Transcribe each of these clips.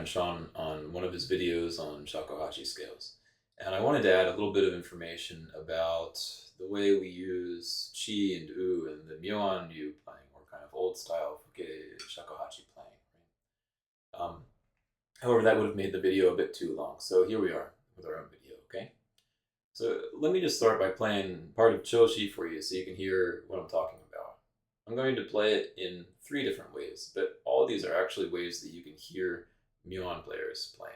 friend Sean on one of his videos on shakuhachi scales. And I wanted to add a little bit of information about the way we use chi and u and the Myoan ryu playing, or kind of old style Fuke shakuhachi playing. Right? However, that would have made the video a bit too long, so here we are with our own video, okay? So let me just start by playing part of Choshi for you so you can hear what I'm talking about. I'm going to play it in 3 different ways, but all of these are actually ways that you can hear Myoan players playing.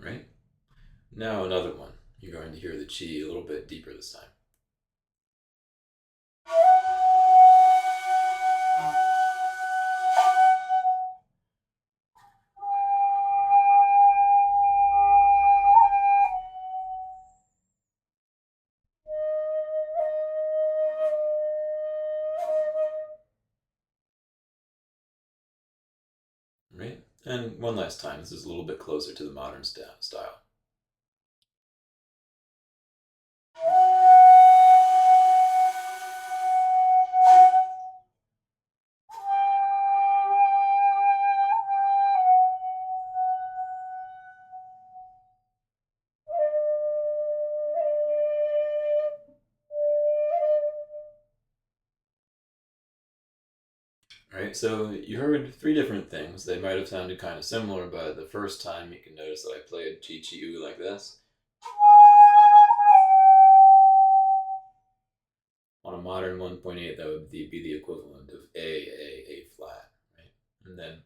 Right? Now another one. You're going to hear the chi a little bit deeper this time. Right? And one last time. This is a little bit closer to the modern style. Right, so you heard 3 different things. They might have sounded kind of similar, but the first time you can notice that I played chi chi u like this. On a modern 1.8, that would be the equivalent of A flat, right? And then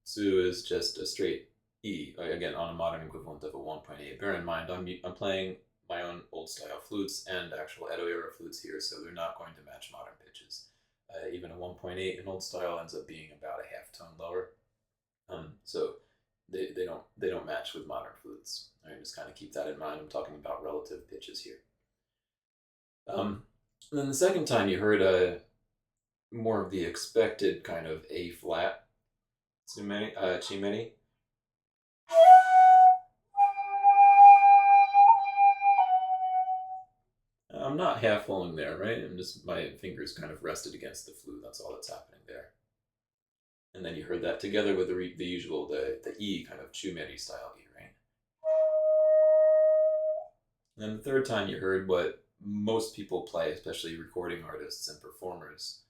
Su is just a straight E, again, on a modern equivalent of a 1.8. Bear in mind, I'm playing my own old style flutes and actual Edo era flutes here, so they're not going to match modern pitches. Even a 1.8 in old style ends up being about a half tone lower. So they don't match with modern flutes. All right, just kind of keep that in mind. I'm talking about relative pitches here. And then the second time you heard more of the expected kind of A flat chu-meri. I'm not half holding there, right? I'm just, my fingers kind of rested against the flute. That's all that's happening there. And then you heard that together with the usual, the E kind of chu-meri style E, right? And then the third time you heard what most people play, especially recording artists and performers.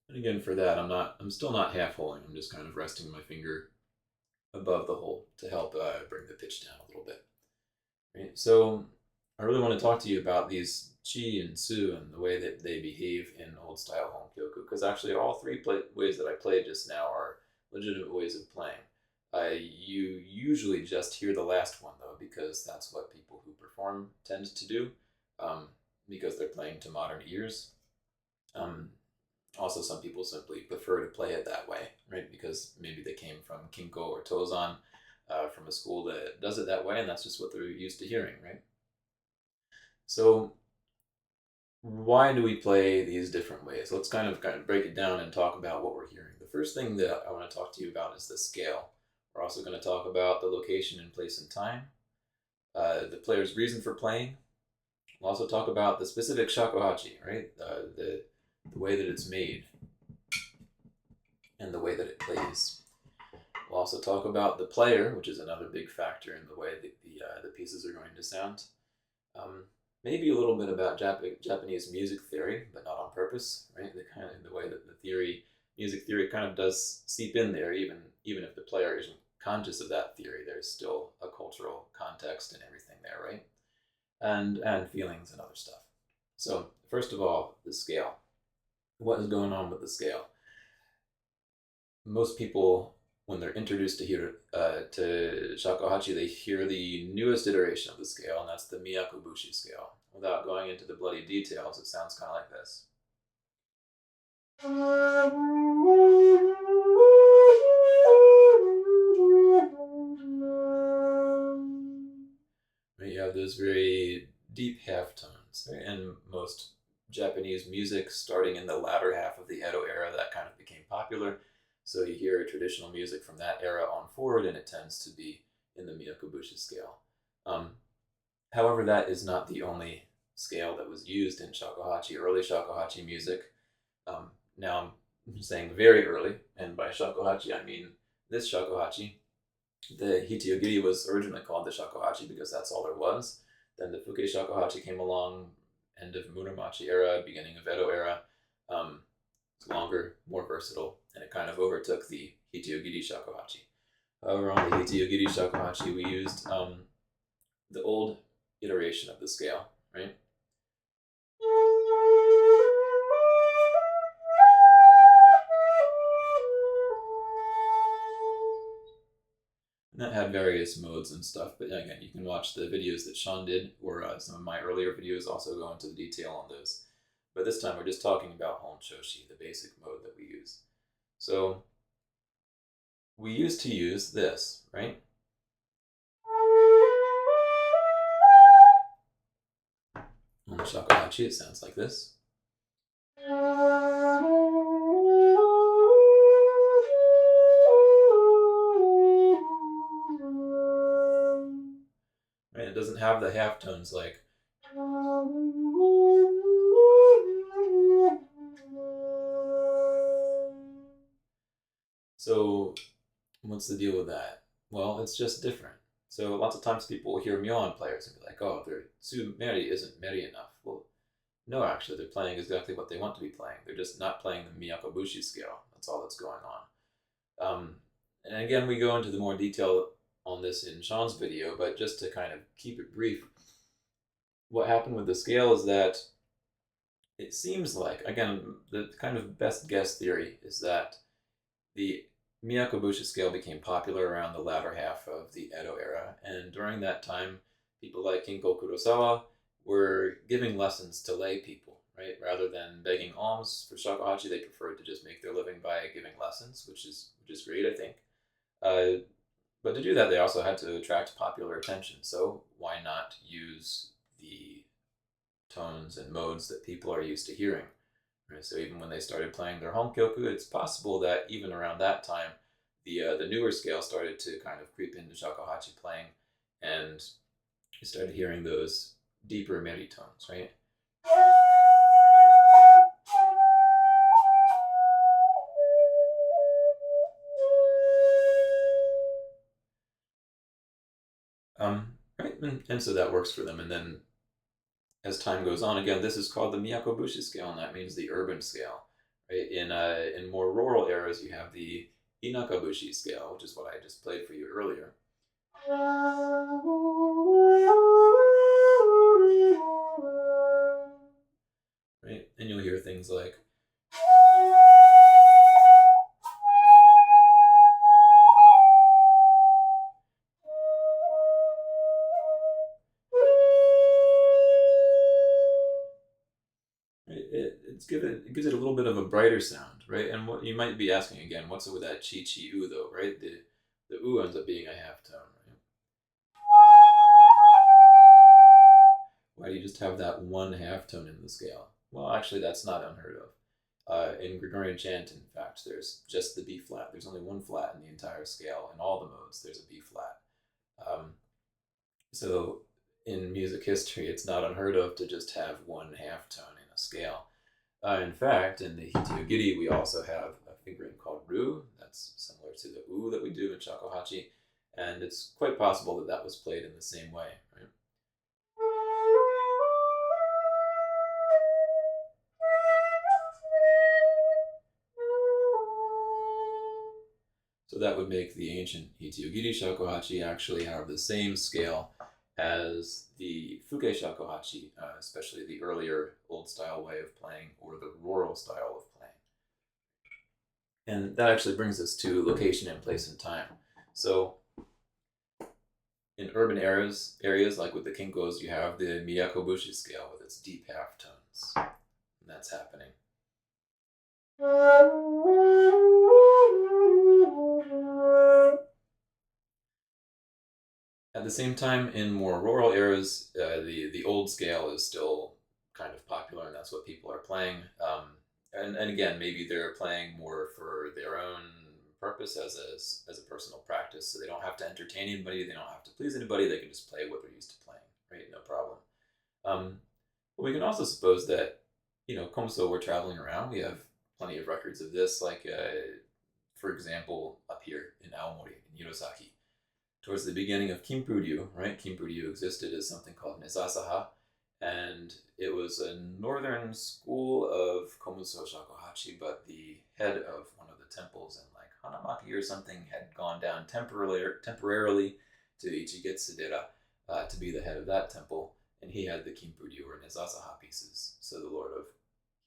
And again, for that, I'm still not half holding. I'm just kind of resting my finger above the hole to help bring the pitch down a little bit. Right? So I really want to talk to you about these chi and su and the way that they behave in old style Honkyoku, because actually all 3 ways that I played just now are legitimate ways of playing. You usually just hear the last one though, because that's what people who perform tend to do, because they're playing to modern ears. Also, some people simply prefer to play it that way, right? Because maybe they came from Kinko or Tozan, from a school that does it that way, and that's just what they're used to hearing, right? So why do we play these different ways? Let's kind of break it down and talk about what we're hearing. The first thing that I want to talk to you about is the scale. We're also going to talk about the location and place and time, the player's reason for playing. We'll also talk about the specific shakuhachi, right? The way that it's made and the way that it plays. We'll also talk about the player, which is another big factor in the way that the pieces are going to sound. Maybe a little bit about Japanese music theory, but not on purpose, right? The way that music theory kind of does seep in there, even if the player isn't conscious of that theory. There's still a cultural context and everything there, right? And feelings and other stuff. So first of all, the scale. What is going on with the scale? Most people, when they're introduced to shakuhachi, they hear the newest iteration of the scale, and that's the inakabushi scale. Without going into the bloody details, it sounds kind of like this. You have those very deep half tones, right? And most Japanese music, starting in the latter half of the Edo era, that kind of became popular. So you hear traditional music from that era on forward, and it tends to be in the Myokubushi scale. However, that is not the only scale that was used in shakuhachi, early shakuhachi music. Now I'm saying very early, and by shakuhachi I mean this shakuhachi. The Hitiyogiri was originally called the shakuhachi because that's all there was. Then the Fuke shakuhachi came along, end of Muromachi era, beginning of Edo era. It's longer, more versatile, and it kind of overtook the Hitiyogiri shakuhachi. However, on the Hitiyogiri shakuhachi, we used the old iteration of the scale, right? And that had various modes and stuff, but again, you can watch the videos that Sean did, or some of my earlier videos also go into the detail on those. But this time we're just talking about Honshoshi, the basic mode that we use. So we used to use this, right? On the shakuhachi, it sounds like this. Right? It doesn't have the half tones like. So what's the deal with that? Well, it's just different. So lots of times people will hear Myoan players and be like, oh, their chu-meri isn't meri enough. Well, no, actually, they're playing exactly what they want to be playing. They're just not playing the Miyakabushi scale. That's all that's going on. And again, we go into the more detail on this in Sean's video, but just to kind of keep it brief, what happened with the scale is that it seems like, again, the kind of best guess theory is that the Miyakabushi scale became popular around the latter half of the Edo era, and during that time, people like Kinko Kurosawa were giving lessons to lay people, right? Rather than begging alms for shakuhachi, they preferred to just make their living by giving lessons, which is great, I think. But to do that, they also had to attract popular attention. So why not use the tones and modes that people are used to hearing? Right? So even when they started playing their Honkyoku, it's possible that even around that time, the newer scale started to kind of creep into shakuhachi playing, and you started hearing those deeper meri tones, right? Right, and so that works for them. And then as time goes on, again, this is called the Miyakabushi scale, and that means the urban scale. Right? In more rural areas, you have the inakabushi scale, which is what I just played for you earlier. Right, and you'll hear things like. It gives it a little bit of a brighter sound, right? And what you might be asking again, what's it with that chi chi u though, right? The u ends up being a half tone, right? Why do you just have that one half tone in the scale? Well, actually, that's not unheard of. In Gregorian chant, in fact, there's just the B flat. There's only one flat in the entire scale. In all the modes, there's a B flat. So in music history, it's not unheard of to just have one half tone in a scale. In fact, in the Hitiyogiri, we also have a fingering called Ru. That's similar to the U that we do in shakuhachi, and it's quite possible that that was played in the same way, right? So that would make the ancient Hitiyogiri shakuhachi actually have the same scale as the Fuke shakuhachi, especially the earlier old-style way of playing or the rural style of playing. And that actually brings us to location and place and time. So in urban areas like with the Kinkos, you have the Miyakabushi scale with its deep half tones. And that's happening. At the same time, in more rural areas, the old scale is still kind of popular, and that's what people are playing. And again, maybe they're playing more for their own purpose as a personal practice, so they don't have to entertain anybody, they don't have to please anybody, they can just play what they're used to playing, right? No problem. But we can also suppose that, Komuso, we're traveling around, we have plenty of records of this, like, for example, up here in Aomori, in Hirosaki towards the beginning of Kinko-ryu, right? Kinko-ryu existed as something called Nezasaha, and it was a northern school of Komuso Shakuhachi, but the head of one of the temples in like Hanamaki or something had gone down temporarily to Ichigetsu-dera to be the head of that temple, and he had the Kinko-ryu or Nezasaha pieces. So the lord of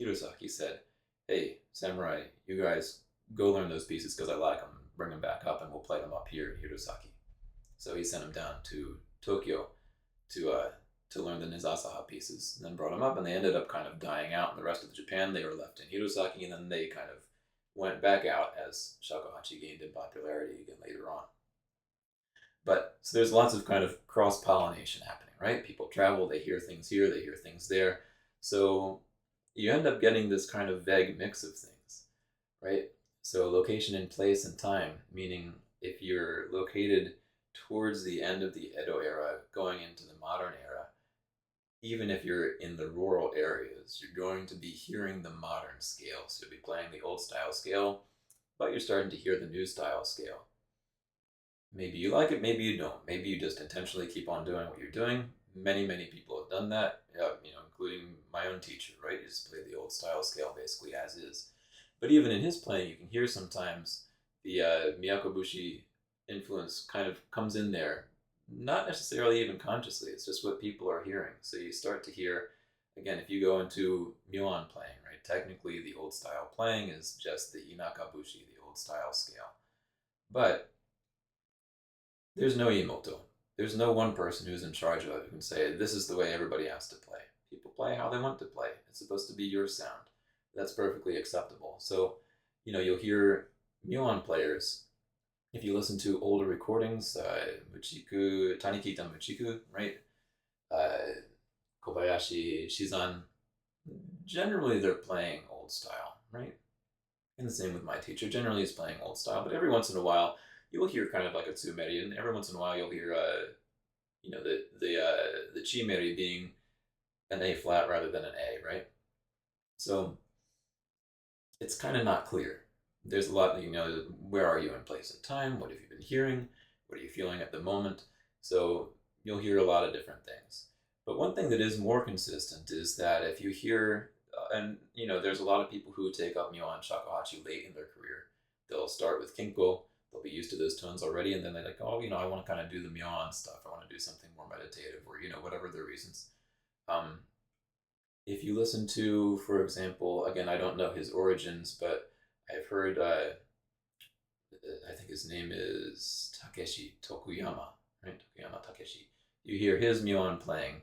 Hirosaki said, "Hey, samurai, you guys go learn those pieces because I like them. Bring them back up, and we'll play them up here in Hirosaki." So he sent him down to Tokyo to learn the Nezasaha pieces, and then brought them up, and they ended up kind of dying out in the rest of Japan. They were left in Hirosaki, and then they kind of went back out as Shakuhachi gained in popularity again later on. But so there's lots of kind of cross-pollination happening, right? People travel, they hear things here, they hear things there. So you end up getting this kind of vague mix of things, right? So location and place and time, meaning if you're located towards the end of the Edo era, going into the modern era, even if you're in the rural areas, you're going to be hearing the modern scales. You'll be playing the old style scale, but you're starting to hear the new style scale. Maybe you like it, maybe you don't. Maybe you just intentionally keep on doing what you're doing. Many, many people have done that, including my own teacher, right? He just played the old style scale basically as is. But even in his playing, you can hear sometimes the Myakubushi influence kind of comes in there, not necessarily even consciously, it's just what people are hearing. So you start to hear, again, if you go into Myoan playing, right, technically the old style playing is just the inakabushi, the old style scale. But there's no imoto. There's no one person who's in charge of it who can say, this is the way everybody has to play. People play how they want to play. It's supposed to be your sound. That's perfectly acceptable. So, you'll hear Myoan players, if you listen to older recordings, Tanikita Muchiku, right? Kobayashi Shizan, generally they're playing old style, right? And the same with my teacher. Generally he's playing old style, but every once in a while you'll hear kind of like a chu-meri, and every once in a while you'll hear, the chu-meri being an A flat rather than an A, right? So it's kind of not clear. There's a lot, where are you in place and time? What have you been hearing? What are you feeling at the moment? So you'll hear a lot of different things. But one thing that is more consistent is that if you hear, there's a lot of people who take up Myoan shakuhachi late in their career. They'll start with Kinko, they'll be used to those tones already, and then they're like, oh, I want to kind of do the Myoan stuff. I want to do something more meditative, or, whatever their reasons. If you listen to, for example, again, I don't know his origins, but I've heard, I think his name is Takeshi Tokuyama, right? Tokuyama Takeshi. You hear his Myoan playing.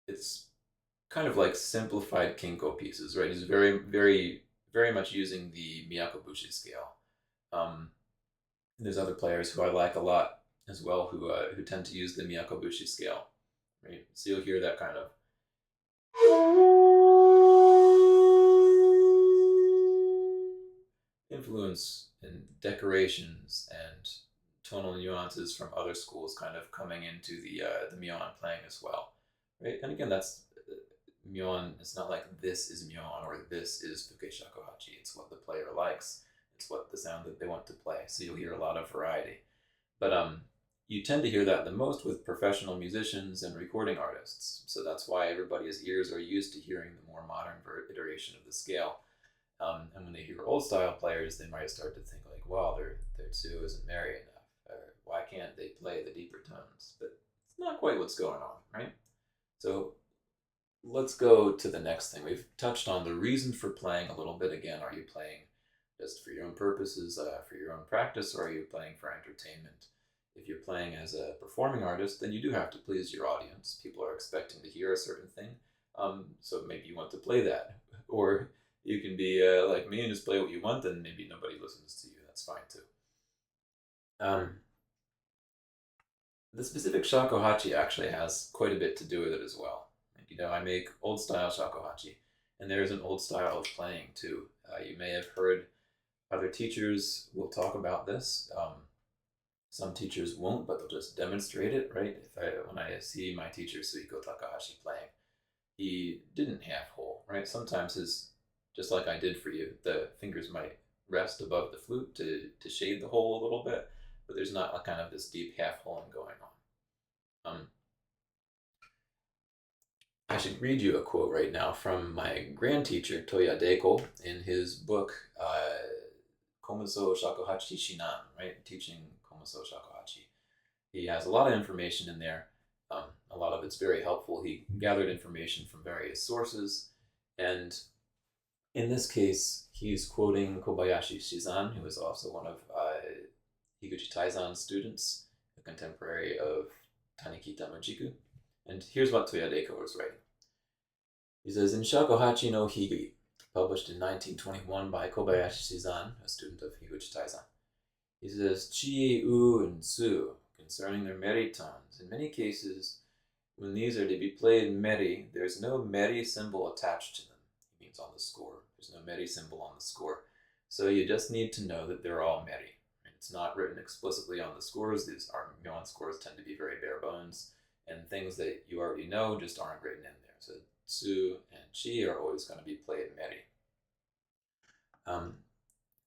It's kind of like simplified Kinko pieces, right? He's very, very, very much using the Myakubushi scale. There's other players who I like a lot as well who tend to use the Myakubushi scale, right? So you'll hear that kind of influence and decorations and tonal nuances from other schools kind of coming into the Myoan playing as well, right? And again, that's Myoan. It's not like this is Myoan or this is Fuke shakuhachi. It's what the player likes. It's what the sound that they want to play. So you'll hear a lot of variety. But you tend to hear that the most with professional musicians and recording artists. So that's why everybody's ears are used to hearing the more modern iteration of the scale. And when they hear old style players, they might start to think like, wow, their tsu isn't merry enough, or why can't they play the deeper tones? But it's not quite what's going on, right? So let's go to the next thing. We've touched on the reason for playing a little bit. Again, are you playing just for your own purposes, for your own practice, or are you playing for entertainment? If you're playing as a performing artist, then you do have to please your audience. People are expecting to hear a certain thing, so maybe you want to play that. Or You can be like me and just play what you want, and maybe nobody listens to you. That's fine too. The specific shakuhachi actually has quite a bit to do with it as well. I make old style shakuhachi, and there's an old style of playing too. You may have heard other teachers will talk about this. Some teachers won't, but they'll just demonstrate it, right? When I see my teacher Suiko Takahashi playing, he didn't half hole, right? Sometimes just like I did for you, the fingers might rest above the flute to shade the hole a little bit, but there's not kind of this deep half holing going on. I should read you a quote right now from my grand teacher Toya Deiko in his book Komuso Shakuhachi Shinan, right? Teaching Komuso Shakuhachi. He has a lot of information in there. A lot of it's very helpful. He gathered information from various sources, and in this case, he's quoting Kobayashi Shizan, who is also one of Higuchi Taizan's students, a contemporary of Tanikita Muchiku. And here's what Toya Deiko was writing. He says, in Shakuhachi no Higi, published in 1921 by Kobayashi Shizan, a student of Higuchi Taizan. He says, chi, u, and su, concerning their meri tones. In many cases, when these are to be played meri, there's no meri symbol attached to them. He means on the score. There's no meri symbol on the score. So you just need to know that they're all meri. It's not written explicitly on the scores. These our Myoan scores tend to be very bare bones, and things that you already know just aren't written in there. So Tsu and Chi are always going to be played meri.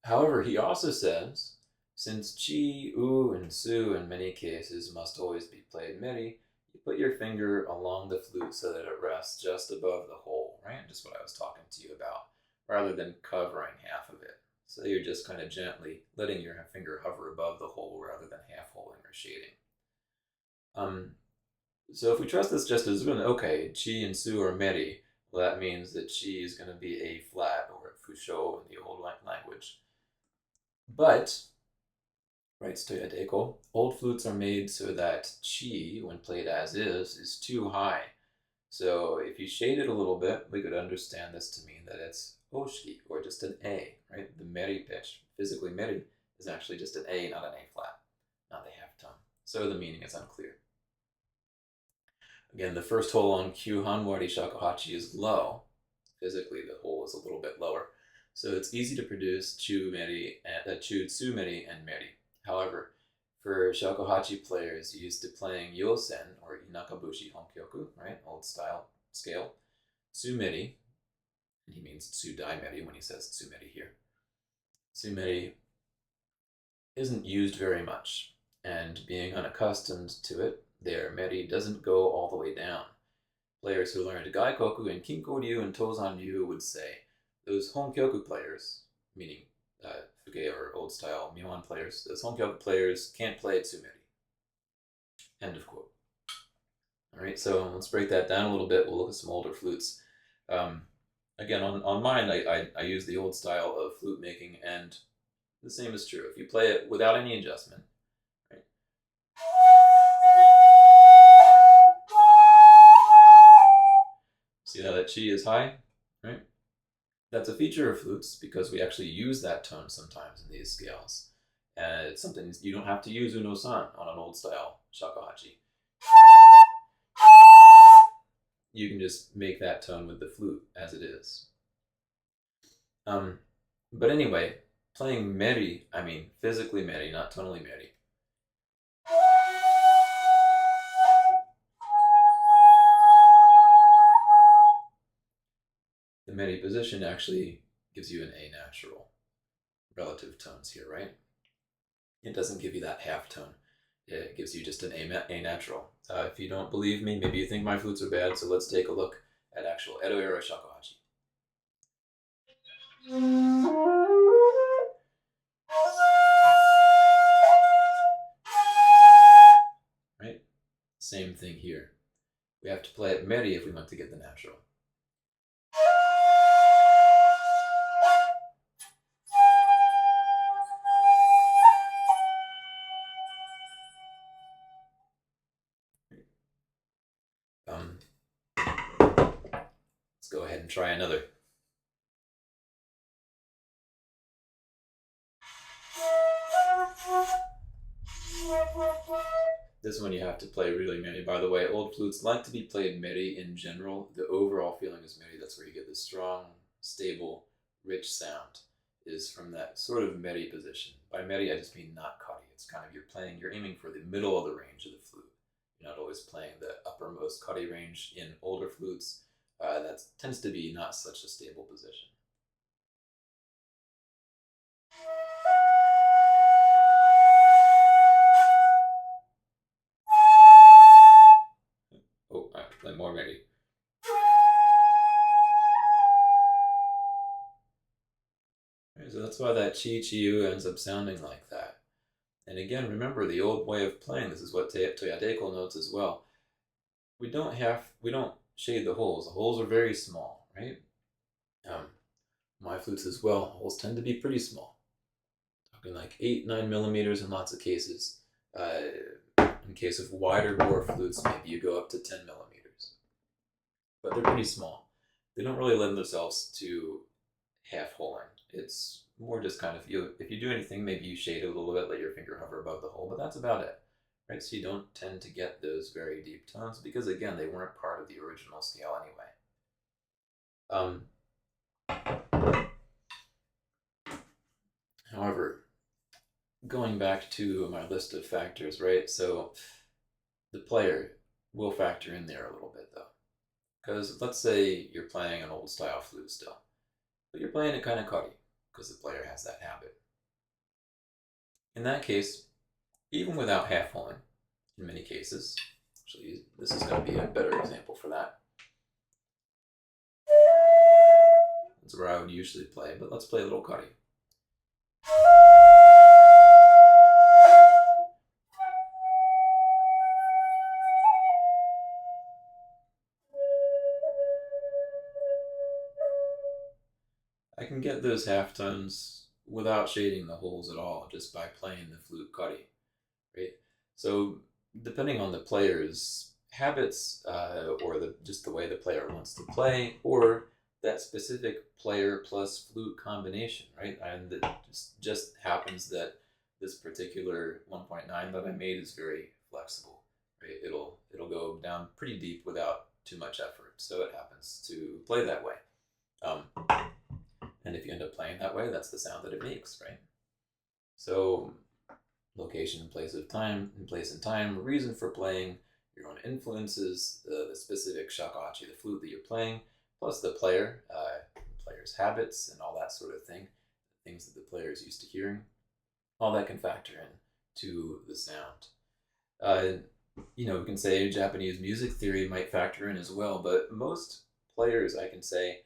However, he also says, since Chi, U, and Su in many cases must always be played meri, you put your finger along the flute so that it rests just above the hole, right? Just what I was talking to you about, rather than covering half of it. So you're just kind of gently letting your finger hover above the hole rather than half holing or shading. So if we trust this just as okay, Chi and Su are meri, well, that means that Chi is going to be a flat or a fusho in the old language. But, writes Toya Deiko, old flutes are made so that Chi, when played as is too high. So if you shade it a little bit, we could understand this to mean that it's Oshiki, or just an A, right? The meri pitch, physically meri, is actually just an A, not an A flat, not the half tone. So the meaning is unclear. Again, the first hole on Kyu-han wari shakuhachi is low. Physically, the hole is a little bit lower. So it's easy to produce chu-meri, chu-meri, and meri. However, for shakuhachi players used to playing yosen, or inakabushi Honkyoku, right, old style scale, chu-meri, and he means tsu-dai-meri when he says tsu-meri here. Tsu-meri isn't used very much, and being unaccustomed to it, their meri doesn't go all the way down. Players who learned gaikyoku and Kinko-ryu and Tozan-ryu would say those Honkyoku players, meaning Fuke or old style Myoan players, those Honkyoku players can't play tsu-meri. End of quote. All right, so let's break that down a little bit. We'll look at some older flutes. Again, on mine, I use the old style of flute making, and the same is true. If you play it without any adjustment, right? See how that chi is high, right? That's a feature of flutes because we actually use that tone sometimes in these scales. And it's something you don't have to use uno-san on an old style shakuhachi. You can just make that tone with the flute as it is. But anyway, playing meri, I mean physically meri, not tonally meri. The meri position actually gives you an A natural. Relative tones here, right? It doesn't give you that half tone. It gives you just an A natural. If you don't believe me, maybe you think my flutes are bad, so let's take a look at actual Edo era shakuhachi. Right? Same thing here. We have to play it meri if we want to get the natural. Let's go ahead and try another. This one you have to play really meri. By the way, old flutes like to be played meri in general. The overall feeling is meri. That's where you get the strong, stable, rich sound, is from that sort of meri position. By meri, I just mean not kari. It's kind of you're aiming for the middle of the range of the flute. You're not always playing the uppermost kari range in older flutes. That tends to be not such a stable position. Oh, I have to play more meri. Right, so that's why that chi-chi-u ends up sounding like that. And again, remember the old way of playing. This is what Toya Deiko notes as well. We don't shade the holes. The holes are very small, right? My flutes as well, holes tend to be pretty small. Talking like 8-9 millimeters in lots of cases. In case of wider bore flutes, maybe you go up to 10 millimeters. But they're pretty small. They don't really lend themselves to half holing. It's more just kind of, if you do anything, maybe you shade it a little bit, let your finger hover above the hole, but that's about it. Right? So you don't tend to get those very deep tones because, again, they weren't part of the original scale anyway. However, going back to my list of factors, right? So the player will factor in there a little bit, though. Because let's say you're playing an old style flute still, but you're playing it kind of kari, because the player has that habit. In that case, even without half holing, in many cases, actually this is going to be a better example for that. That's where I would usually play, but let's play a little kari. I can get those half tones without shading the holes at all, just by playing the flute kari, right? So depending on the player's habits, or just the way the player wants to play, or that specific player plus flute combination, right? And it just happens that this particular 1.9 that I made is very flexible, right? It'll go down pretty deep without too much effort, so it happens to play that way. And if you end up playing that way, that's the sound that it makes, right? So location, place and time, reason for playing, your own influences, the specific shakuhachi, the flute that you're playing, plus the player, player's habits and all that sort of thing, things that the player is used to hearing, all that can factor in to the sound. We can say Japanese music theory might factor in as well, but most players, I can say,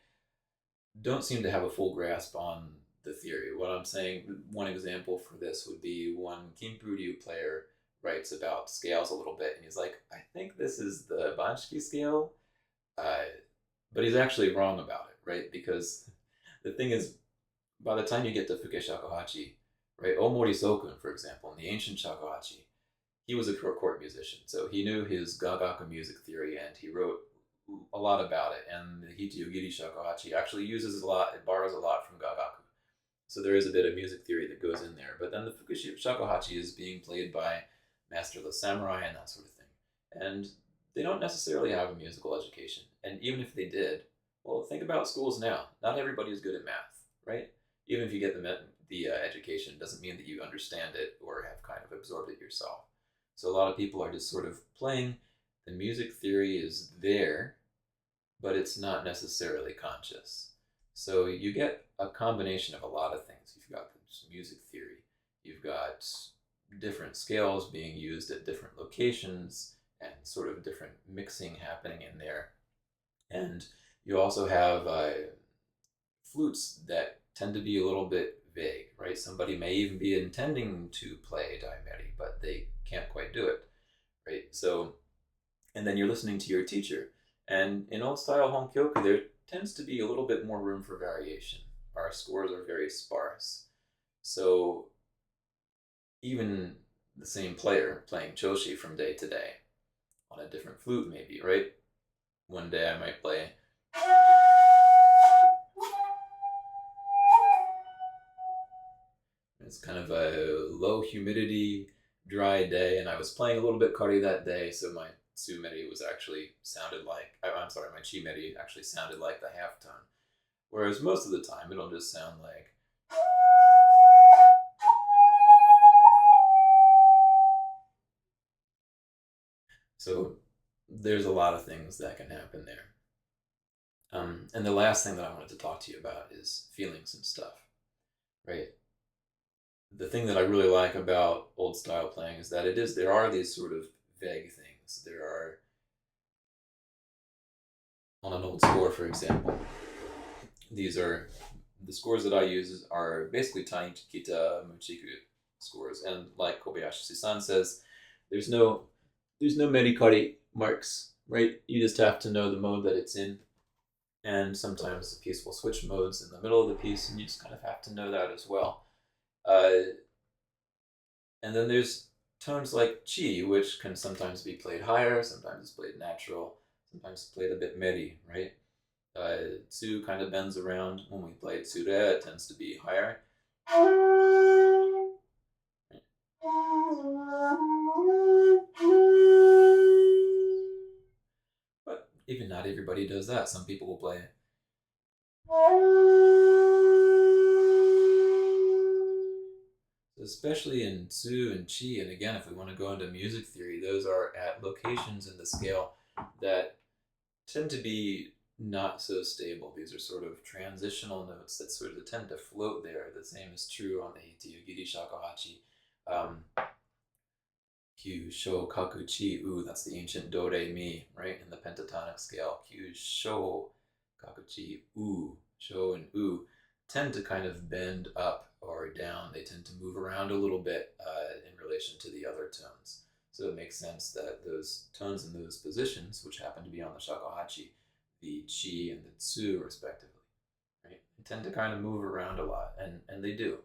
don't seem to have a full grasp on the theory. What I'm saying, one example for this would be one Kinko-ryu player writes about scales a little bit, and he's like, I think this is the Banshiki scale, but he's actually wrong about it, right? Because the thing is, by the time you get to Fuke Shakuhachi, right, Omori Sokun, for example, in the ancient shakuhachi, he was a court musician, so he knew his gaikyoku music theory, and he wrote a lot about it. And the Higuchi Shakuhachi actually uses a lot, it borrows a lot from gaikyoku. So there is a bit of music theory that goes in there. But then the Fuke Shakuhachi is being played by masterless samurai and that sort of thing. And they don't necessarily have a musical education. And even if they did, well, think about schools now. Not everybody is good at math, right? Even if you get the education, doesn't mean that you understand it or have kind of absorbed it yourself. So a lot of people are just sort of playing. The music theory is there, but it's not necessarily conscious. So you get a combination of a lot of things. You've got this music theory, you've got different scales being used at different locations, and sort of different mixing happening in there. And you also have flutes that tend to be a little bit vague, right? Somebody may even be intending to play daimeri, but they can't quite do it, right? So, and then you're listening to your teacher, and in old style Honkyoku, there tends to be a little bit more room for variation. Our scores are very sparse. So even the same player playing choshi from day to day on a different flute maybe, right? One day I might play it's kind of a low humidity, dry day, and I was playing a little bit kari that day, so my chu-meri was actually sounded like, I'm sorry, my chi-meri actually sounded like the half tone. Whereas most of the time, it'll just sound like. So there's a lot of things that can happen there. And the last thing that I wanted to talk to you about is feelings and stuff, right? The thing that I really like about old style playing is that there are these sort of vague things. There are, on an old score, for example, these are the scores that I use are basically Tanikita Muchiku scores, and like Kobayashi Shizan says, there's no merikari marks, right? You just have to know the mode that it's in, and sometimes the piece will switch modes in the middle of the piece, and you just kind of have to know that as well. And then there's tones like chi, which can sometimes be played higher, sometimes it's played natural, sometimes it's played a bit meri, right? Tsu kind of bends around. When we play tsure, it tends to be higher. But even not everybody does that. Some people will play. Especially in tsu and chi, and again, if we want to go into music theory, those are at locations in the scale that tend to be not so stable. These are sort of transitional notes that sort of tend to float there. The same is true on the Higuchi Shakuhachi. Kyusho kaku chi u, that's the ancient do re mi, right? In the pentatonic scale. Kyusho kaku chi u, sho and u tend to kind of bend up or down. They tend to move around a little bit in relation to the other tones. So it makes sense that those tones in those positions, which happen to be on the shakuhachi, the chi and the tsu respectively, right? They tend to kind of move around a lot, and they do.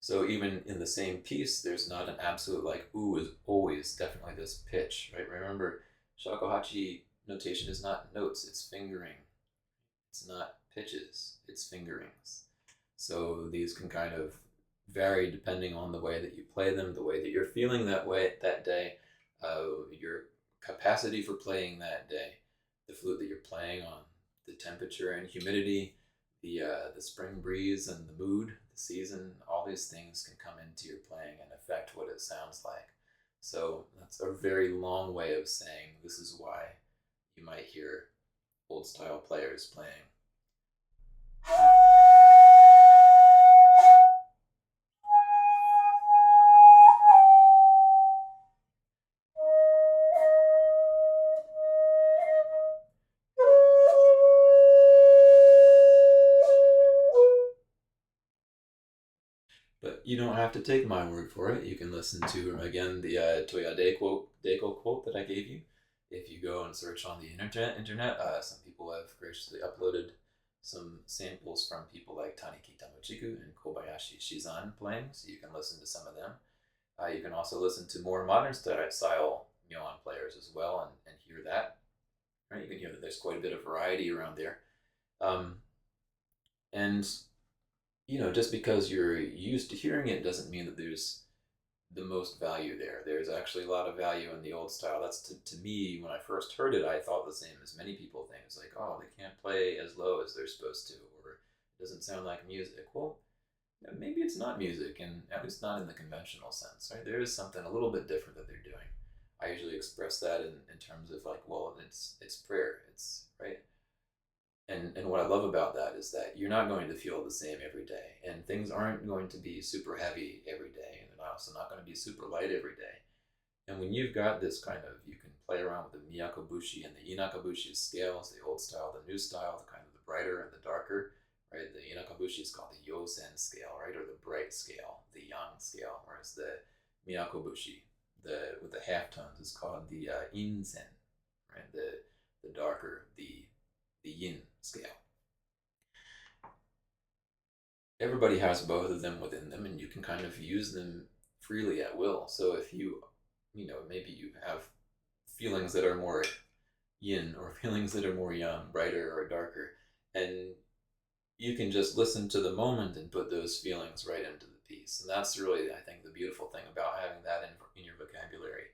So even in the same piece, there's not an absolute like, ooh is always definitely this pitch, right? Remember, shakuhachi notation is not notes, it's fingering. It's not pitches, it's fingerings. So these can kind of vary depending on the way that you play them, the way that you're feeling that way that day, your capacity for playing that day, the flute that you're playing on, the temperature and humidity, the spring breeze and the mood, the season. All these things can come into your playing and affect what it sounds like. So that's a very long way of saying this is why you might hear old style players playing. But you don't have to take my word for it. You can listen to, again, the Toya Deiko quote that I gave you. If you go and search on the internet, some people have graciously uploaded some samples from people like Tanikita Muchiku and Kobayashi Shizan playing, so you can listen to some of them. You can also listen to more modern style Myoan players as well and hear that. Right? You can hear that there's quite a bit of variety around there. And just because you're used to hearing it doesn't mean that there's the most value there. There's actually a lot of value in the old style. That's to me, when I first heard it, I thought the same as many people think. It's like, oh, they can't play as low as they're supposed to, or it doesn't sound like music. Well, maybe it's not music, and at least not in the conventional sense, right? There is something a little bit different that they're doing. I usually express that in terms of like, well, it's prayer. It's right. And what I love about that is that you're not going to feel the same every day, and things aren't going to be super heavy every day, and they're also not going to be super light every day. And when you've got this kind of, you can play around with the myakubushi and the inakabushi scales, the old style, the new style, the kind of the brighter and the darker, right? The inakabushi is called the yosen scale, right, or the bright scale, the yang scale, whereas the myakubushi, with the half tones, is called the insen, right? The darker, the yin scale. Everybody has both of them within them, and you can kind of use them freely at will. So if maybe you have feelings that are more yin or feelings that are more yang, brighter or darker, and you can just listen to the moment and put those feelings right into the piece. piece. And that's really, I think, the beautiful thing about having that in your vocabulary.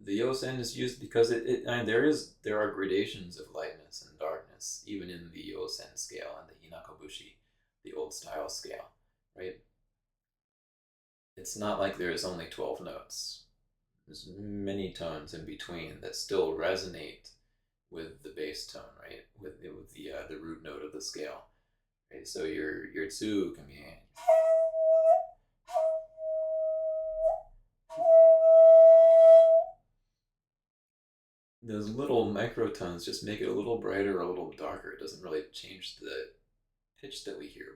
The yosen is used because there are gradations of lightness and darkness, even in the yosen scale and the inakabushi, the old style scale, right? It's not like there's only 12 notes. There's many tones in between that still resonate with the bass tone, right? With the root note of the scale. Right? So your tsu can be those little microtones just make it a little brighter, a little darker. It doesn't really change the pitch that we hear,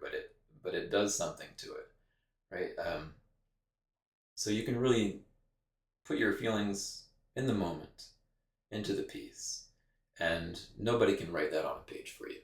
but it does something to it, right? So you can really put your feelings in the moment into the piece, and nobody can write that on a page for you.